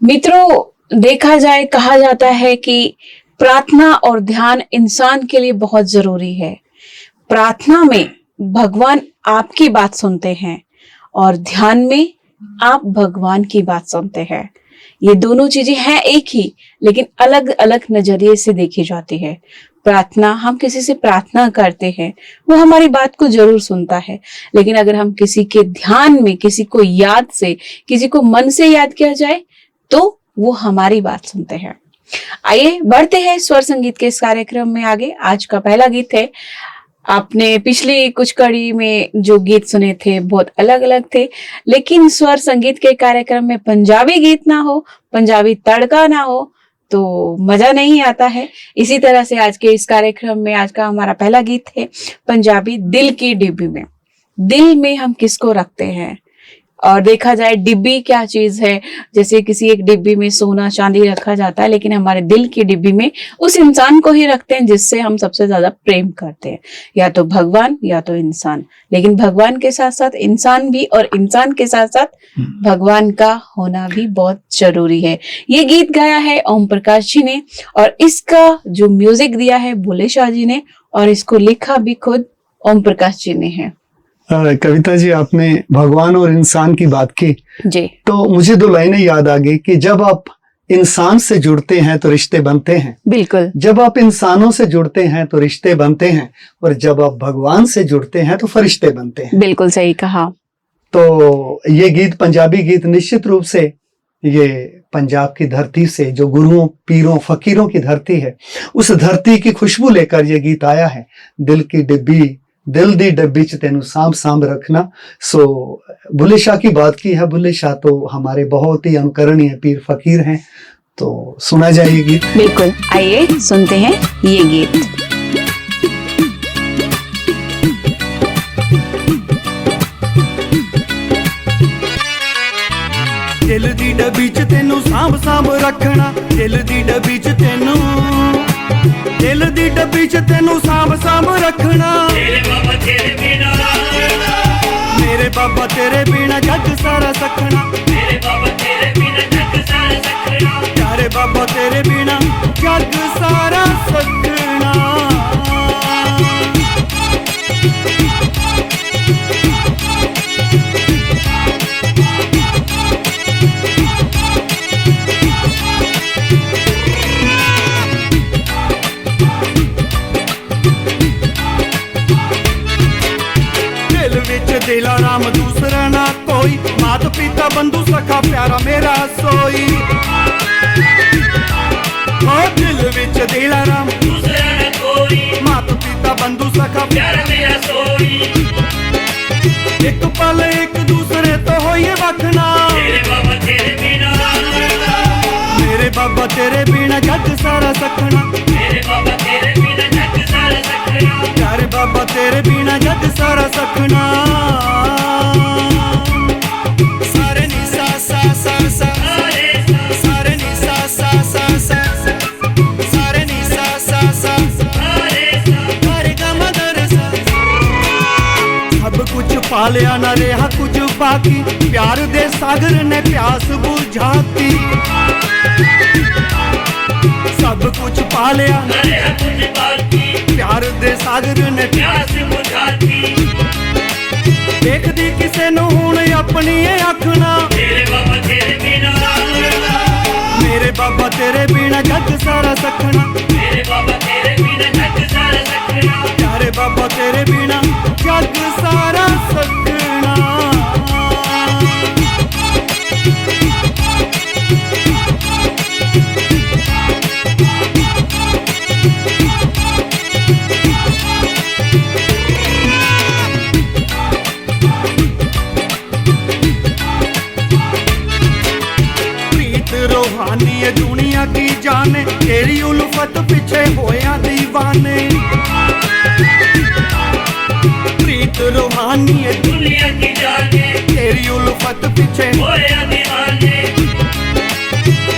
मित्रों, देखा जाए कहा जाता है कि प्रार्थना और ध्यान इंसान के लिए बहुत जरूरी है। प्रार्थना में भगवान आपकी बात सुनते हैं और ध्यान में आप भगवान की बात सुनते हैं। ये दोनों चीजें हैं एक ही, लेकिन अलग अलग नजरिए से देखी जाती है। प्रार्थना, हम किसी से प्रार्थना करते हैं, वो हमारी बात को जरूर सुनता है, लेकिन अगर हम किसी के ध्यान में, किसी को याद से, किसी को मन से याद किया जाए तो वो हमारी बात सुनते हैं। आइए बढ़ते हैं स्वर संगीत के इस कार्यक्रम में आगे। आज का पहला गीत है, आपने पिछली कुछ कड़ी में जो गीत सुने थे बहुत अलग अलग थे, लेकिन स्वर संगीत के कार्यक्रम में पंजाबी गीत ना हो, पंजाबी तड़का ना हो तो मजा नहीं आता है। इसी तरह से आज के इस कार्यक्रम में आज का हमारा पहला गीत है पंजाबी दिल की डिब्बी में। दिल में हम किसको रखते हैं, और देखा जाए डिब्बी क्या चीज है। जैसे किसी एक डिब्बी में सोना चांदी रखा जाता है, लेकिन हमारे दिल की डिब्बी में उस इंसान को ही रखते हैं जिससे हम सबसे ज्यादा प्रेम करते हैं, या तो भगवान या तो इंसान। लेकिन भगवान के साथ साथ इंसान भी, और इंसान के साथ साथ भगवान का होना भी बहुत जरूरी है। ये गीत गाया है ओम प्रकाश जी ने, और इसका जो म्यूजिक दिया है भोले शाह जी ने, और इसको लिखा भी खुद ओम प्रकाश जी ने है। कविता जी, आपने भगवान और इंसान की बात की जी, तो मुझे दो लाइनें याद आ गई कि जब आप इंसान से जुड़ते हैं तो रिश्ते बनते हैं। बिल्कुल। जब आप इंसानों से जुड़ते हैं तो रिश्ते बनते हैं, और जब आप भगवान से जुड़ते हैं तो फरिश्ते बनते हैं। बिल्कुल सही कहा। तो ये गीत, पंजाबी गीत, निश्चित रूप से ये पंजाब की धरती से, जो गुरुओं, पीरों, फकीरों की धरती है, उस धरती की खुशबू लेकर ये गीत आया है। दिल की डिब्बी, दिल दी डब्बी च तेनू सांभ सांभ रखना। सो बुल्ले शाह की बात की है। बुल्ले शाह तो हमारे बहुत ही अनुकरणीय पीर फकीर हैं, तो सुना जाए ये गीत। बिल्कुल, आइए सुनते हैं ये गीत। दिल दी डब्बी च तेनू सांभ सांभ रखना, दिल दी डब्बी च तेनू, दिल दी डब्बी च तेनू सांभ सांभ रखना। मेरे बाबा तेरे बिना, मेरे बाबा तेरे बिना जग सारा सखना। मेरे बाबा तेरे बिना जग सारा सखना। प्यारे बाबा तेरे बिना जग सारा सखना। दिला राम दूसरा ना कोई, मात पिता बंधु सखा प्यारा मेरा सोई। ओ दिल विच दिला राम दूसरा ना कोई, मात पिता बंधु सखा प्यारा मेरा सोई। एक पल एक दूसरे तो होइए वखना। मेरे बाबा तेरे बिना, मेरे बाबा तेरे बिना जग सारा सखना। मेरे बाबा तेरे बिना जग सारा सखना। प्यारे बाबा तेरे बिना जग सारा सखना। सारे नी सा सा सा सा, सारे नी सा सा सा सा, सारे नी सा सा सा, सारे गा मा गा रे सा। सब कुछ पालिया ना रहा कुछ बाकी, प्यार दे सागर ने प्यास बुझाती। सब कुछ पालिया ना रहा कुछ बाकी, प्यार दे सागर ने प्यास बुझाती। देखदी किसे नूं हुण अपनी आखना। मेरे बाबा तेरे बिना, मेरे बाबा तेरे बिना जग सारा सखना। मेरे बाबा तेरे बिना जग सारा सखना। प्यारे बाबा तेरे बिना जग सारा सखना। रूहानी ये दुनिया की जाने, तेरी उल्फत पीछे होया दीवाने। प्रीत रूहानी ये दुनिया की जाने, तेरी उल्फत पीछे होया दीवाने।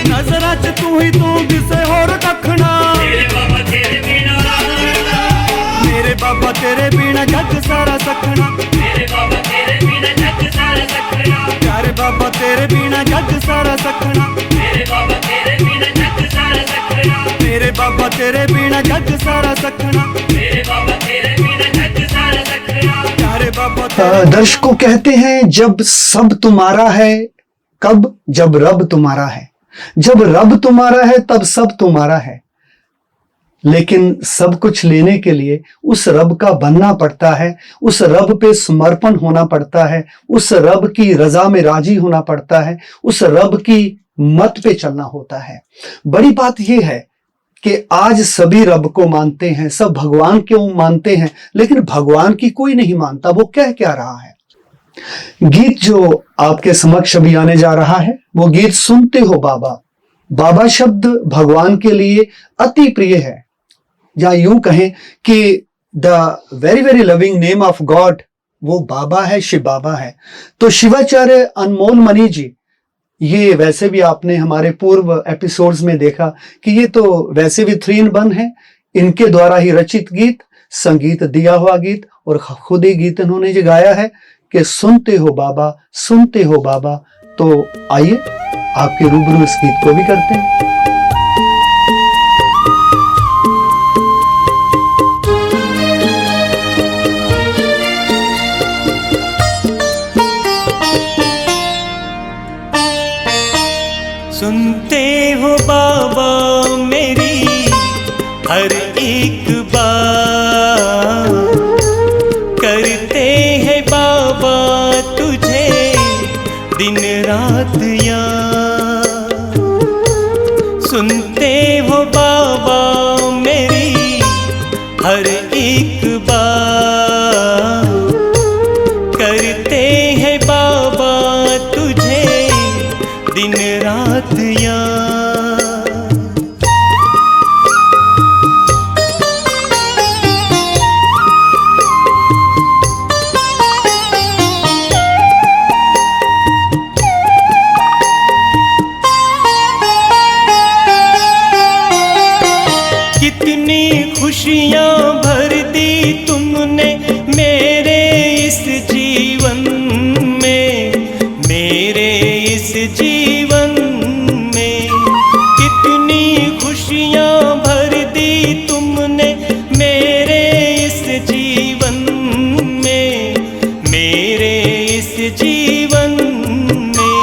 नजरा च तू ही तू किसे होर रखना। मेरे बाबा तेरे बिना, मेरे बाबा तेरे बिना जग सारा सखना। मेरे बाबा तेरे बिना जग सारा सखना। प्यारे बाबा तेरे बिना जग सारा सखना। मेरे तेरे बिना जग सारा सखना, मेरे बाबा तेरे बिना जग सारा सखना, प्यारे बाबा तेरे। दर्शकों कहते हैं जब सब तुम्हारा है, कब? जब रब तुम्हारा है। जब रब तुम्हारा है तब सब तुम्हारा है। लेकिन सब कुछ लेने के लिए उस रब का बनना पड़ता है, उस रब पे समर्पण होना पड़ता है, उस रब की रजा में राजी होना पड़ता है, उस रब की मत पे चलना होता है। बड़ी बात यह है कि आज सभी रब को मानते हैं, सब भगवान क्यों मानते हैं, लेकिन भगवान की कोई नहीं मानता। वो कह क्या रहा है? गीत जो आपके समक्ष अभी आने जा रहा है वो गीत सुनते हो बाबा। बाबा शब्द भगवान के लिए अति प्रिय है, या यूं कहें कि the very very loving name of God वो बाबा है, शिव बाबा है। तो शिवाचार्य अनमोल मणि जी, ये वैसे भी आपने हमारे पूर्व एपिसोड्स में देखा कि ये तो वैसे भी 3 in 1 है। इनके द्वारा ही रचित गीत, संगीत दिया हुआ गीत, और खुद ही गीत इन्होंने जो गाया है कि सुनते हो बाबा, सुनते हो बाबा। तो आइए आपके रूबरू इस गीत को भी करते हैं। सुनते हो बाबा मेरी हर एक बात, करते हैं बाबा तुझे दिन रात याद। सुनते हो बाबा मेरी हर एक बात, करते हैं बाबा तुझे दिन रात याद। कितनी खुशियाँ भर दी तुमने मेरे इस जीवन में, मेरे इस जीवन में। कितनी खुशियाँ भर दी तुमने मेरे इस जीवन में, मेरे इस जीवन में।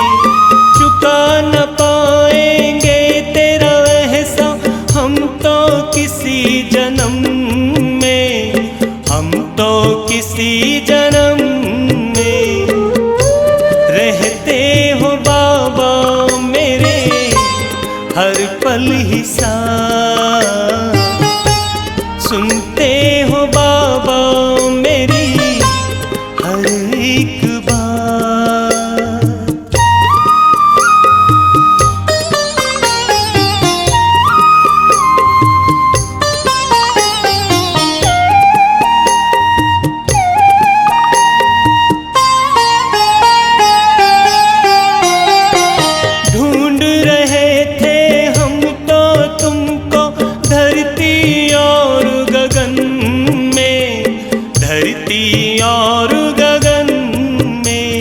चुका न पाएंगे तेरा एहसान हम तो किसी जन्म में, हम तो किसी जन्म में। रहते हो बाबा मेरे हर पल ही साथ, सुनते हो बाबा मेरी हर एक बात। ढूंढ रहे थे हम तो तुमको धरती और गगन में, धरती और गगन में।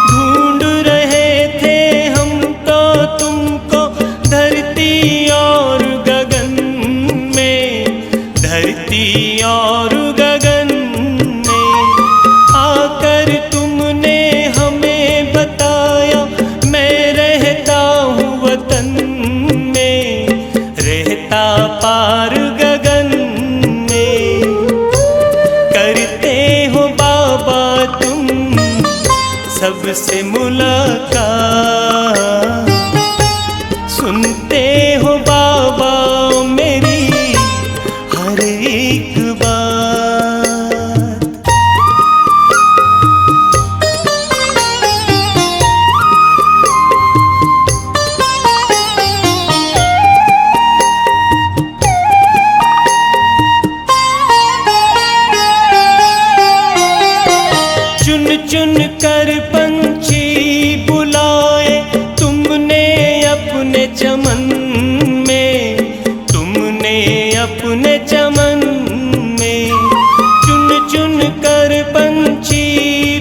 ढूंढ रहे थे हम तो तुमको धरती और गगन में, धरती और गगन में। आकर तुमने हमें बताया मैं रहता हूँ वतन में, रहता पार गगन में। करते हो बाबा तुम सबसे मुलाकात, सुनते हो बाबा मेरी हर एक बात। चुन चुन कर पंछी बुलाए तुमने अपने चमन में, तुमने अपने चमन में। चुन चुन कर पंछी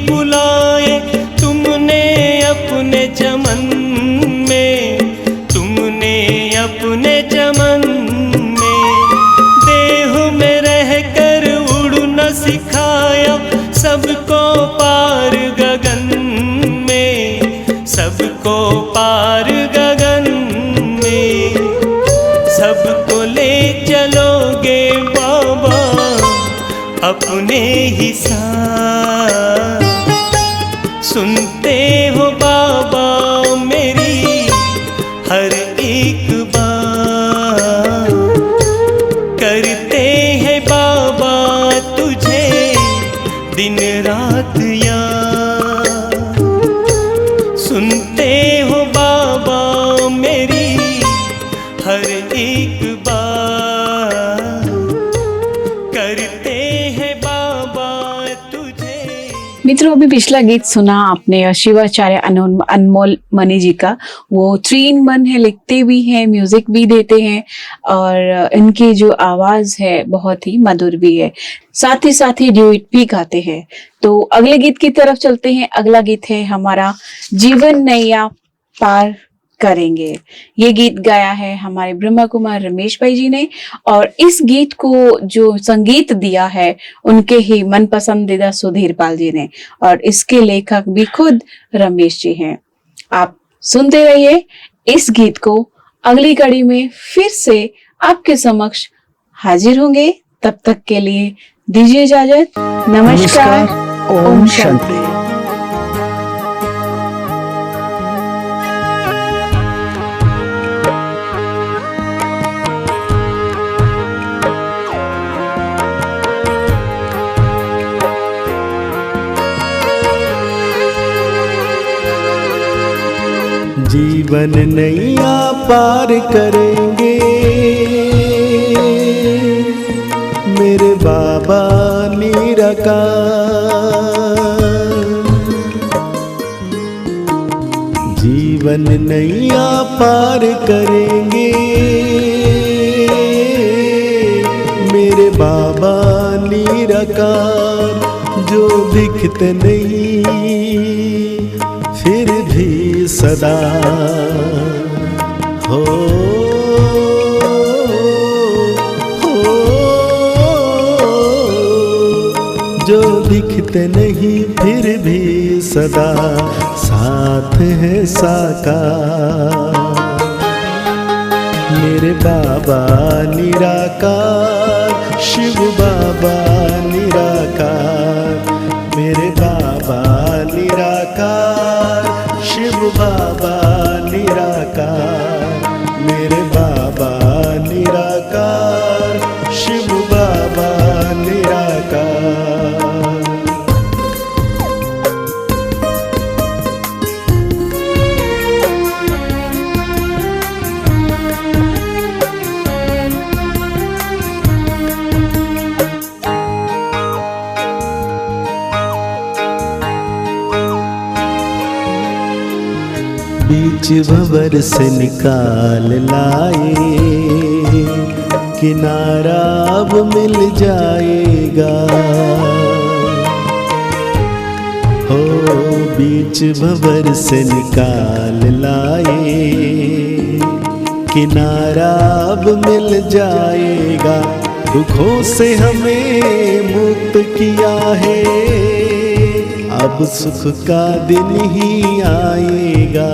बुलाए तुमने अपने चमन में, तुमने अपने चमन में। अपने ही साथ। सुनते हो बाबा मेरी हर एक बात, करते हैं बाबा तुझे दिन रात याद। सुनते हो बाबा मेरी हर एक बात, करते हैं बाबा तुझे। मित्रों, अभी पिछला गीत सुना आपने शिवाचार्य अनमोल मणि जी का। वो 3 in 1 है, लिखते भी हैं, म्यूजिक भी देते हैं और इनकी जो आवाज है बहुत ही मधुर भी है। साथ ही ड्यूट भी गाते हैं। तो अगले गीत की तरफ चलते हैं। अगला गीत है हमारा जीवन नैया पार करेंगे। ये गीत गाया है हमारे ब्रह्मा कुमार रमेश भाई जी ने और इस गीत को जो संगीत दिया है उनके ही मन पसंदीदा सुधीर पाल जी ने और इसके लेखक भी खुद रमेश जी हैं। आप सुनते रहिए इस गीत को। अगली कड़ी में फिर से आपके समक्ष हाजिर होंगे। तब तक के लिए दीजिए इजाजत। नमस्कार। ओम शांति। जीवन नैया पार करेंगे मेरे बाबा निराकार। जीवन नैया पार करेंगे मेरे बाबा निराकार। जो दिखते नहीं फिर भी सदा हो जो दिखते नहीं फिर भी सदा साथ है साकार। मेरे बाबा निराकार, शिव बाबा निराकार। मेरे बाबा निराकार, शिव बाबा निराकार। मेरे बाबा निराकार, शिव बाबा निराकार। बीच भंवर से निकाल लाए, किनारा अब मिल जाएगा। हो बीच भंवर से निकाल लाए, किनारा अब मिल जाएगा। दुखों से हमें मुक्त किया है, अब सुख का दिन ही आएगा।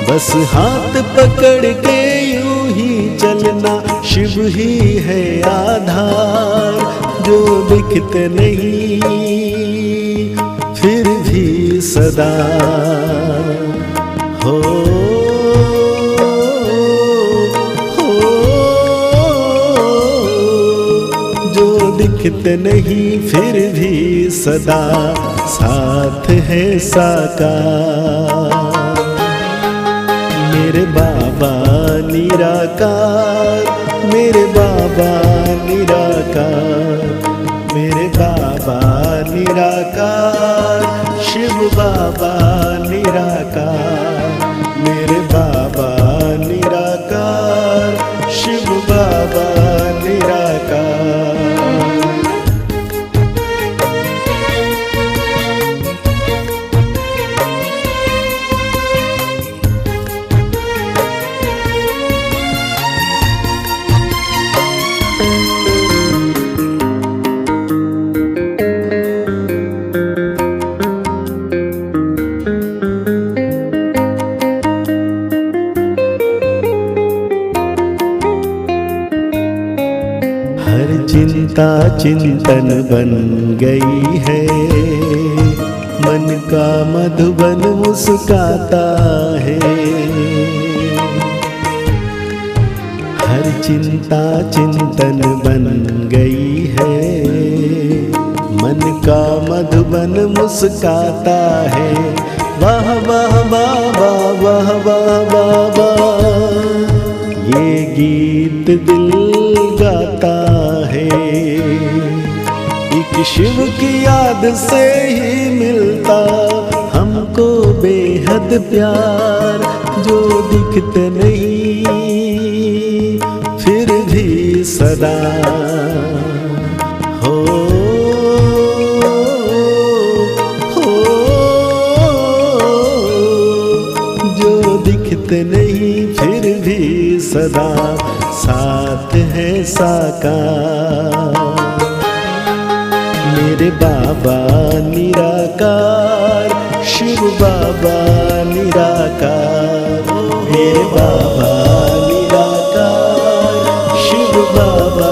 बस हाथ पकड़ के यूं ही चलना, शिव ही है आधार। जो दिखते नहीं फिर भी सदा हो दिखते नहीं फिर भी सदा साथ है साकार। मेरे बाबा निराकार, मेरे बाबा निराकार। मेरे बाबा निराकार, शिव बाबा निराकार। मेरे बाबा निराकार, शिव बाबा निराकार। चिंता चिंतन बन गई है, मन का मधुबन मुस्काता है। हर चिंता चिंतन बन गई है, मन का मधुबन मुस्काता है। वाह वाह वाह वाह वाह वाह वाह वाह, ये गीत दिल गाता है। एक शिव की याद से ही मिलता हमको बेहद प्यार, जो दिखते नहीं फिर भी सदा हो जो दिखते नहीं फिर भी सदा साथ है साकार। मेरे बाबा निराकार, शिव बाबा निराकार, मेरे बाबा निराकार, शिव बाबा